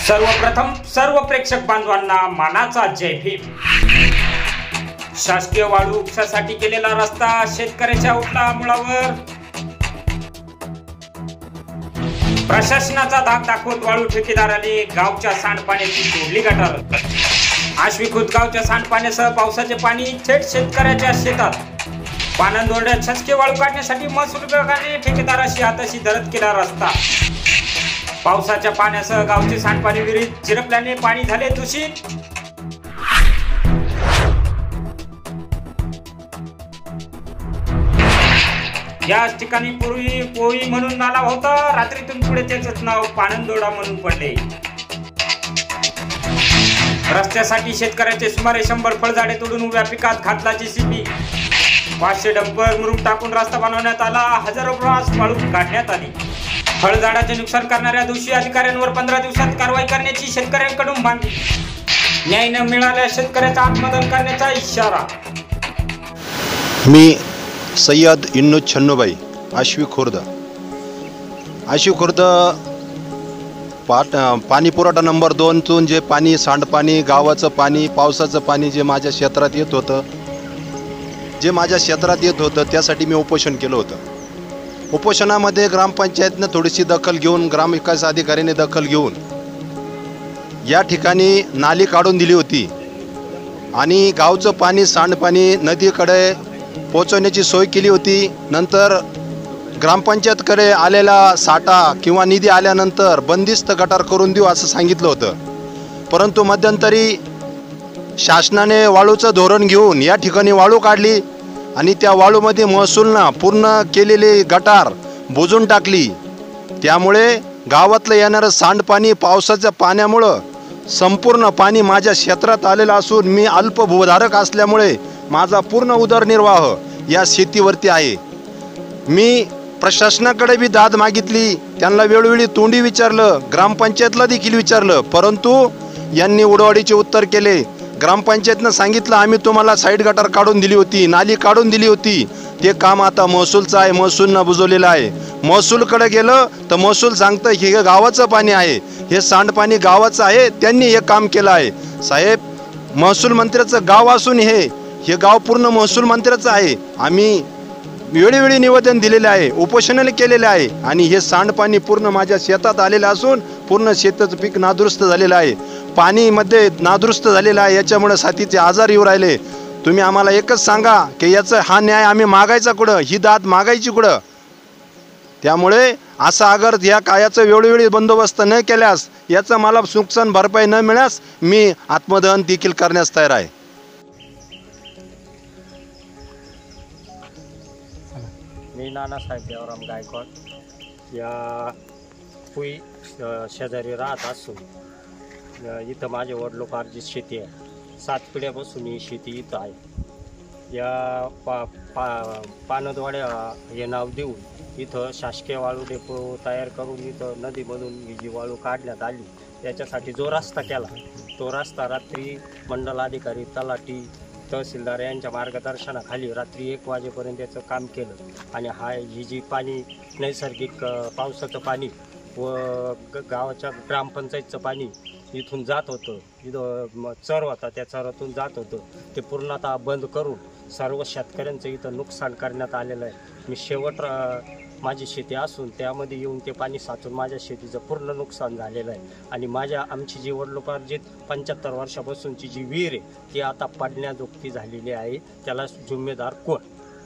सर्वप्रथम सर्व प्रेक्षक बांधवांना मानाचा जय भीम। शासकीय वाळू उपशासाठी केलेला रस्ता शेतकऱ्याच्या उठला मुळावर, प्रशासनाचा धाक दाखवत वाळू ठेकेदाराने गावच्या सांडपाण्याची जोडली गटार। आश्विखुर्द गावच्या सांडपाण्यासह पावसाचे पाणी थेट शेतकऱ्याच्या शेतात। पानंदोर्ड्यात शासकीय वाळू काढण्यासाठी महसूल विभागाने ठेकेदाराशी हाताशी धरत केला रस्ता। पावसाच्या पाण्यासह गावचे सांडपाणी विहिरीत झिरपल्याने पाणी झाले दूषित। याच ठिकाणी पूर्वी पोळी म्हणून नाला होता, रात्रीतून पुढे त्याच नाव पानंदोर्डा म्हणून पडले। रस्त्यासाठी शेतकऱ्याचे सुमारे 100 फळझाडे तोडून उभ्या पिकात घातला जेसीबी। 500 डंपर मुरुम टाकून रस्ता बनवण्यात आला, हजारो ब्रास वाळू काढण्यात आली। फळझाडाचे नुकसान करणाऱ्या दोषी अधिकाऱ्यांवर 15 दिवसात कारवाई करण्याची शेतकऱ्यांकडून मागणी। न्याय न मिळाल्यास शेतकऱ्याचा आत्मदहन करण्याचा इशारा। मी सय्यद इन्नूज छन्नूबाई, आश्विखुर्द पाणी पुरवठा नंबर 2तून जे पाणी सांडपाणी गावाचं पाणी पावसाचं पाणी जे माझ्या क्षेत्रात येत होतं त्यासाठी मी उपोषण केलं होतं। उपोषणामध्ये ग्रामपंचायतनं थोडीशी दखल घेऊन ग्रामविकास अधिकाऱ्याने दखल घेऊन या ठिकाणी नाली काढून दिली होती आणि गावचं पाणी सांडपाणी नदीकडे पोहोचवण्याची सोय केली होती। नंतर ग्रामपंचायतकडे आलेला साठा किंवा निधी आल्यानंतर बंदिस्त गटार करून देऊ असं सांगितलं होतं, परंतु मध्यंतरी शासनाने वाळूचं धोरण घेऊन या ठिकाणी वाळू काढली आणि त्या वाळूमध्ये महसूलनं पूर्ण केलेली गटार बुजून टाकली। त्यामुळे गावातलं येणारं सांडपाणी पावसाच्या पाण्यामुळं संपूर्ण पाणी माझ्या क्षेत्रात आलेलं असून मी अल्पभूधारक असल्यामुळे माझा पूर्ण उदरनिर्वाह या शेतीवरती आहे। मी प्रशासनाकडे बी दाद मागितली, त्यांना वेळोवेळी तोंडी विचारलं, ग्रामपंचायतला देखील विचारलं, परंतु यांनी उडवाडीचे उत्तर केले। ग्रामपंचायतनं सांगितलं आम्ही तुम्हाला साईड गटार काढून दिली होती, नाली काढून दिली होती, ते काम आता महसूलचं आहे, महसूलनं बुजवलेलं आहे। महसूलकडे गेलं तर महसूल सांगतं हे गावाचं पाणी आहे, हे सांडपाणी गावाचं आहे, त्यांनी हे काम केलं आहे। साहेब, महसूल मंत्र्याचं गाव असून हे गाव पूर्ण महसूल मंत्र्याचं आहे। आम्ही वेळोवेळी निवेदन दिलेले आहे, उपोषणाने केलेले आहे आणि हे सांडपाणी पूर्ण माझ्या शेतात आलेलं असून पूर्ण शेताचं पीक नादुरुस्त झालेलं आहे, पाणीमध्ये नादुरुस्त झालेलं आहे। याच्यामुळे साथीचे आजार येऊ राहिले। तुम्ही आम्हाला एकच सांगा की याचा हा न्याय आम्ही मागायचा कुठं, ही दाद मागायची कुठं? त्यामुळे असं अगर या कायाचं वेळोवेळी बंदोबस्त न केल्यास, याचं मला नुकसान भरपाई न मिळाल्यास मी आत्मदहन देखील करण्यास तयार आहे। मी नानासाहेब देवराम गायकवाड या पुई शेजारी राहत असून इथं माझे वडिलोपार्जित शेती आहे। 7 पिढ्यापासून ही शेती इथं आहे। या पानदवाड्या हे नाव देऊन इथं शासकीय वाळू डेपो तयार करून इथं नदीमधून ही जी वाळू काढण्यात आली त्याच्यासाठी जो रस्ता केला, तो रस्ता रात्री मंडलाधिकारी, तलाठी, तहसीलदार यांच्या मार्गदर्शनाखाली रात्री 1 वाजेपर्यंत याचं काम केलं आणि ही जी पाणी नैसर्गिक पावसाचं पाणी व गावाच्या ग्रामपंचायतचं पाणी इथून जात होतं, इथं चर होता त्या चरातून जात होतं, ते पूर्णतः बंद करून सर्व शेतकऱ्यांचं इथं नुकसान करण्यात आलेलं आहे। मी शेवट माझी शेती असून त्यामध्ये येऊन ते पाणी साचून माझ्या शेतीचं पूर्ण नुकसान झालेलं आहे आणि आमची जी वडिलोपार्जित 75 वर्षापासूनची जी विहीर आहे ती आता पडण्याजोगती झालेली आहे। त्याला जिम्मेदार कोण?